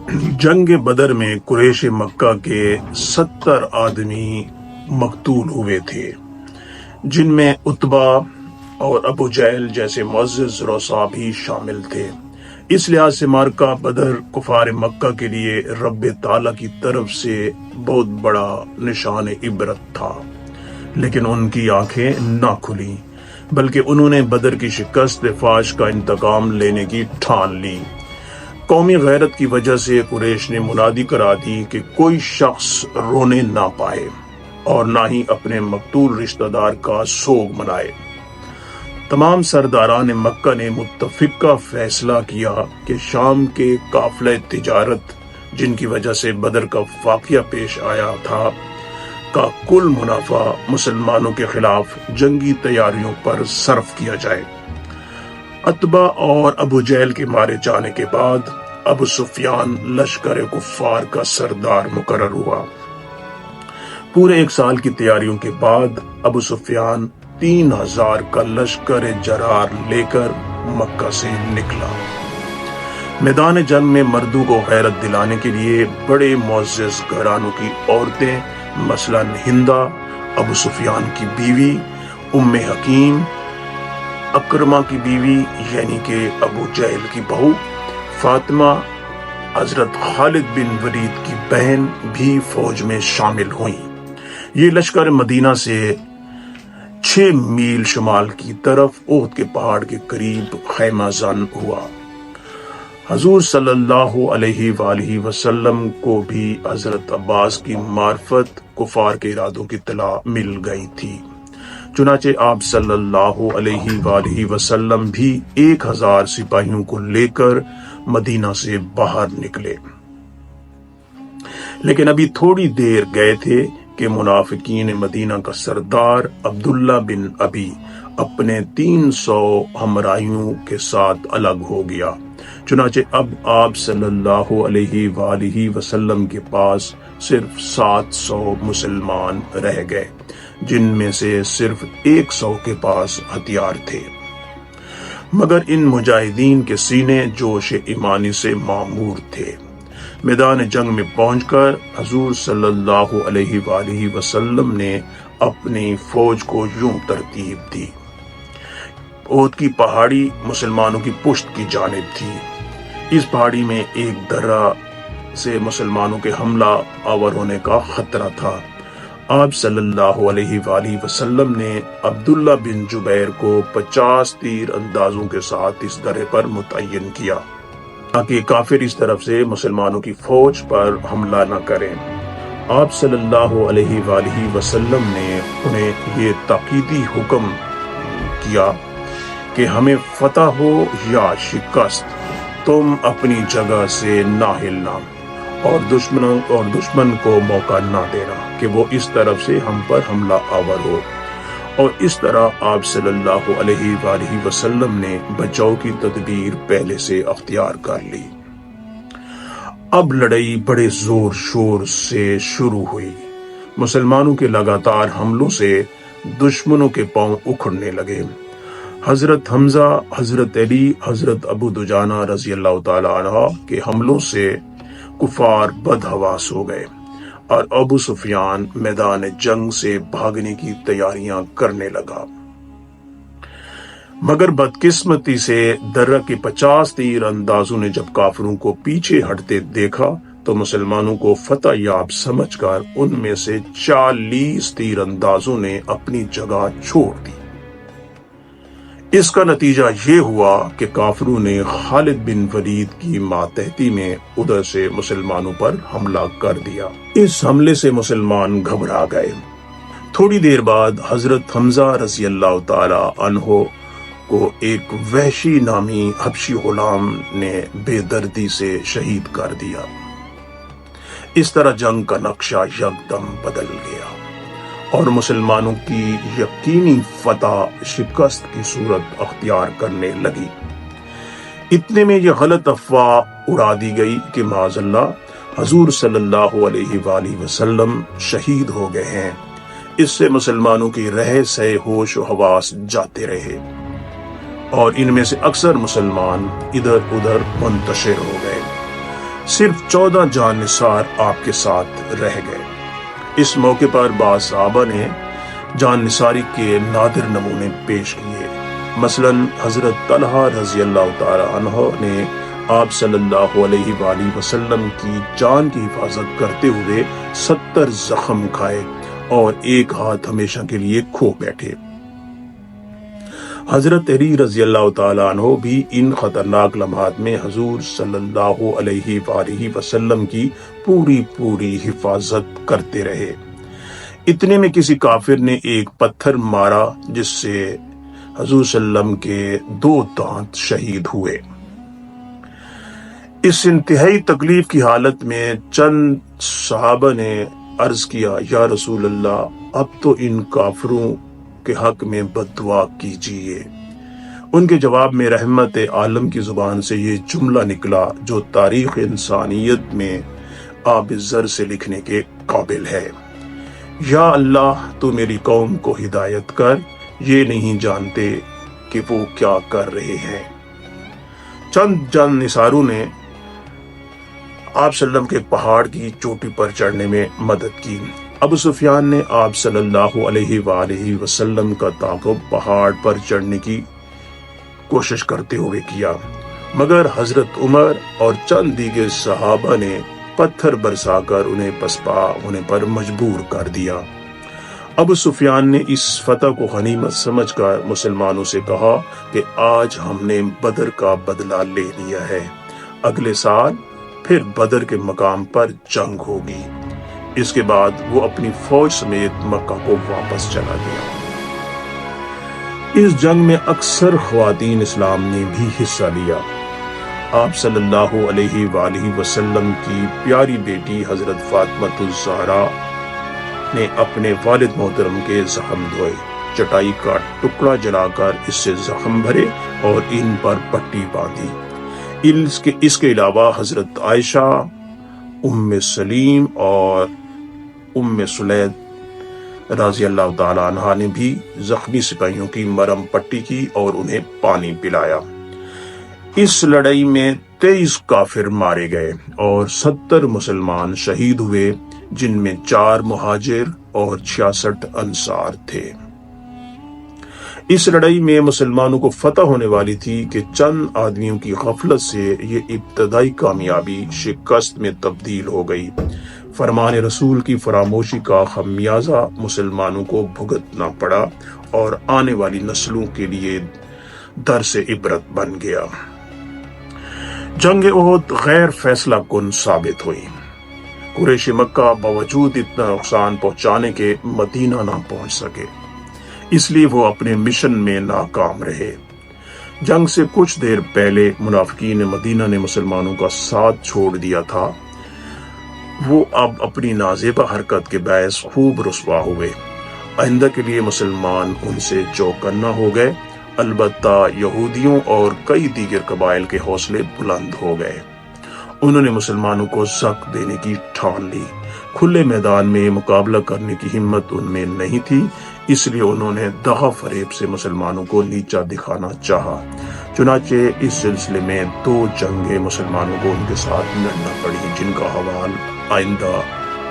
जंग बदर में कुरैश मक्का के 70 आदमी मकतूल हुए थे, जिनमें उतबा और अबू जहल जैसे मुअज़्ज़िज़ रुसा भी शामिल थे। इस लिहाज से मार्का बदर कुफार मक्का के लिए रब ताला की तरफ से बहुत बड़ा निशान इबरत था, लेकिन उनकी आंखें ना खुली, बल्कि उन्होंने बदर की शिकस्त फाश का इंतकाम लेने की ठान ली। कौमी गैरत की वजह से कुरैश ने मुनादी करा दी कि कोई शख्स रोने ना पाए और ना ही अपने मकतूल रिश्तेदार का सोग मनाए। तमाम सरदारान मक्का ने मुत्तफिका फैसला किया कि शाम के काफिले तिजारत, जिनकी वजह से बदर का वाक़या पेश आया था, का कुल मुनाफा मुसलमानों के खिलाफ जंगी तैयारियों पर सर्फ किया जाए। अतबा और अबू जहल के मारे जाने के बाद अबू सुफियान लश्कर कुफार का सरदार मुकर्रर हुआ। पूरे 1 साल की तैयारियों के बाद अबू सुफियान 3000 का लश्कर जरार लेकर मक्का से निकला। मैदान जंग में मर्दों को गैरत दिलाने के लिए बड़े मुअज़्ज़िज़ घरानों की औरतें, मसलन हिंदा अबू सुफियान की बीवी, उम्मे हकीम अकरमा की बीवी यानी कि अबू जहल की बहू, फातिमा हजरत खालिद बिन वलीद की बहन भी फौज में शामिल हुई। ये लश्कर मदीना से 6 मील शुमाल की तरफ ओहद के पहाड़ के करीब खैमाजान हुआ। हजूर सल्लल्लाहु अलैहि वसल्लम को भी हजरत अब्बास की मार्फत कुफार के इरादों की इत्तला मिल गई थी। चुनाचे आप सल्लल्लाहु अलैहि वसल्लम भी 1000 सिपाहियों को लेकर मदीना से बाहर निकले, लेकिन अभी थोड़ी देर गए थे कि मुनाफिकीन मदीना का सरदार अब्दुल्ला बिन अबी अपने 300 हमराइयों के साथ अलग हो गया। चुनाचे अब आप सल्लल्लाहु अलैहि वसल्लम के पास सिर्फ 700 मुसलमान रह गए, जिनमें से सिर्फ 100 के पास हथियार थे। मगर इन मुजाहिदीन के सीने जोश ईमानी से मामूर थे। मैदान जंग में पहुंचकर हजूर सल्लल्लाहु अलैहि वसल्लम ने अपनी फौज को यूं तरतीब दी। ओहद की पहाड़ी मुसलमानों की पुश्त की जानिब थी। इस पहाड़ी में एक दर्रा से मुसलमानों के हमला आवर होने का खतरा था। आप सल्लल्लाहु अलैहि वसल्लम ने अब्दुल्ला बिन जुबैर को 50 तीर अंदाजों के साथ इस दर्रे पर मुतय्यन किया, ताकि काफिर इस तरफ से मुसलमानों की फौज पर हमला न करें। आप सल्लल्लाहु अलैहि वसल्लम ने उन्हें ये ताकीदी हुक्म किया कि हमें फतह हो या शिकस्त, तुम अपनी जगह से ना हिलना और दुश्मन को मौका ना देना कि वो इस तरफ से हम पर हमला आवर हो। और इस तरह आप सल्लल्लाहु अलैहि वसल्लम ने बचाव की तदबीर पहले से अख्तियार कर ली। अब लड़ाई बड़े जोर शोर से शुरू हुई। मुसलमानों के लगातार हमलों से दुश्मनों के पांव उखड़ने लगे। हजरत हमजा, हजरत अली, हजरत अबू दुजाना रजी अल्लाह तआला अन्हा के हमलों से कुफार बदहवास हो गए और अबू सुफियान मैदान जंग से भागने की तैयारियां करने लगा। मगर बदकिस्मती से दर्रा के 50 तीर अंदाजों ने जब काफिरों को पीछे हटते देखा तो मुसलमानों को फतह याब समझकर उनमें से 40 तीर अंदाजों ने अपनी जगह छोड़ दी। इसका नतीजा ये हुआ कि काफिरों ने खालिद बिन वलीद की मातहती में उधर से मुसलमानों पर हमला कर दिया। इस हमले से मुसलमान घबरा गए। थोड़ी देर बाद हजरत हमजा रज़ी अल्लाह ताला अन्हो को एक वहशी नामी हबशी गुलाम ने बेदर्दी से शहीद कर दिया। इस तरह जंग का नक्शा यकदम बदल गया और मुसलमानों की यकीनी फतह शिकस्त की सूरत अख्तियार करने लगी। इतने में यह गलत अफवाह उड़ा दी गई कि माज़अल्लाह हजूर सल्लल्लाहु अलैहि वसल्लम शहीद हो गए हैं। इससे मुसलमानों की रह से होश व हवास जाते रहे और इनमें से अक्सर मुसलमान इधर उधर मुंतशिर हो गए। صرف 14 جان نثار آپ کے ساتھ رہ گئے۔ اس موقع پر بعض صحابہ نے جان نثاری کے نادر نمونے پیش کیے۔ مثلاً حضرت طلحہ رضی اللہ تعالی عنہ نے آپ صلی اللہ علیہ وآلہ وسلم کی جان کی حفاظت کرتے ہوئے 70 زخم کھائے اور ایک ہاتھ ہمیشہ کے لیے کھو بیٹھے۔ حضرت علی رضی اللہ تعالی عنہ بھی ان خطرناک لمحات میں حضور صلی اللہ علیہ وآلہ وسلم کی پوری حفاظت کرتے رہے۔ اتنے میں کسی کافر نے ایک پتھر مارا جس سے حضور صلی اللہ علیہ وسلم کے 2 دانت شہید ہوئے۔ اس انتہائی تکلیف کی حالت میں چند صحابہ نے عرض کیا، یا رسول اللہ، اب تو ان کافروں کے حق میں بد دعا کیجیے۔ ان کے جواب میں رحمت عالم کی زبان سے یہ جملہ نکلا جو تاریخ انسانیت میں آب زر سے لکھنے کے قابل ہے، یا اللہ تو میری قوم کو ہدایت کر، یہ نہیں جانتے کہ وہ کیا کر رہے ہیں۔ چند جان نثاروں نے آپ صلی اللہ علیہ وسلم کے پہاڑ کی چوٹی پر چڑھنے میں مدد کی۔ ابو سفیان نے آپ صلی اللہ علیہ وآلہ وسلم کا تعاقب پہاڑ پر چڑھنے کی کوشش کرتے ہوئے کیا، مگر حضرت عمر اور چند دیگر صحابہ نے پتھر برسا کر انہیں پسپا ہونے پر مجبور کر دیا۔ ابو سفیان نے اس فتح کو غنیمت سمجھ کر مسلمانوں سے کہا کہ آج ہم نے بدر کا بدلہ لے لیا ہے، اگلے سال پھر بدر کے مقام پر جنگ ہوگی۔ اس کے بعد وہ اپنی فوج سمیت مکہ کو واپس چلا گیا۔ اس جنگ میں اکثر خواتین اسلام نے بھی حصہ لیا۔ آپ صلی اللہ علیہ وآلہ وسلم کی پیاری بیٹی حضرت فاطمہ الزہرا نے اپنے والد محترم کے زخم دھوئے، چٹائی کا ٹکڑا جلا کر اس سے زخم بھرے اور ان پر پٹی باندھی۔ اس کے علاوہ حضرت عائشہ، ام سلیم اور ام سلید رضی اللہ تعالی عنہا نے بھی زخمی سپاہیوں کی مرہم پٹی کی اور انہیں پانی پلایا۔ اس لڑائی میں 23 کافر مارے گئے اور 70 مسلمان شہید ہوئے، جن میں 4 مہاجر اور 66 انصار تھے۔ اس لڑائی میں مسلمانوں کو فتح ہونے والی تھی کہ چند آدمیوں کی غفلت سے یہ ابتدائی کامیابی شکست میں تبدیل ہو گئی۔ فرمان رسول کی فراموشی کا خمیازہ مسلمانوں کو بھگتنا پڑا اور آنے والی نسلوں کے لیے درس عبرت بن گیا۔ جنگ احد غیر فیصلہ کن ثابت ہوئی۔ قریش مکہ باوجود اتنا نقصان پہنچانے کے مدینہ نہ پہنچ سکے، اس لیے وہ اپنے مشن میں ناکام رہے۔ جنگ سے کچھ دیر پہلے منافقین مدینہ نے مسلمانوں کا ساتھ چھوڑ دیا تھا، وہ اب اپنی نازیبہ حرکت کے باعث خوب رسوا ہوئے۔ آئندہ کے لیے مسلمان ان سے چوکنا ہو گئے، البتہ یہودیوں اور کئی دیگر قبائل کے حوصلے بلند ہو گئے۔ انہوں نے مسلمانوں کو زک دینے کی ٹھان لی۔ کھلے میدان میں مقابلہ کرنے کی ہمت ان میں نہیں تھی، اس لیے انہوں نے دغا فریب سے مسلمانوں کو نیچا دکھانا چاہا۔ چنانچہ اس سلسلے میں 2 جنگیں مسلمانوں کو ان کے ساتھ لڑنا پڑی، جن کا حوالہ آئندہ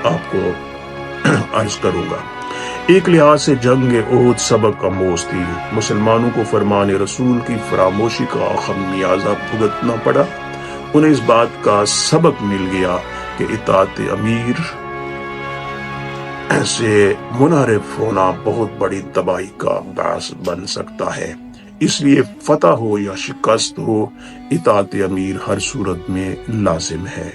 آپ کو عرض کروں گا۔ ایک لحاظ سے جنگ احد سبق آموز تھی۔ مسلمانوں کو فرمان رسول کی فراموشی کا خمیازہ بھگتنا پڑا۔ انہیں اس بات کا سبق مل گیا کہ اطاعت امیر سے منحرف ہونا بہت بڑی تباہی کا باعث بن سکتا ہے۔ اس لیے فتح ہو یا شکست ہو، اطاعت امیر ہر صورت میں لازم ہے۔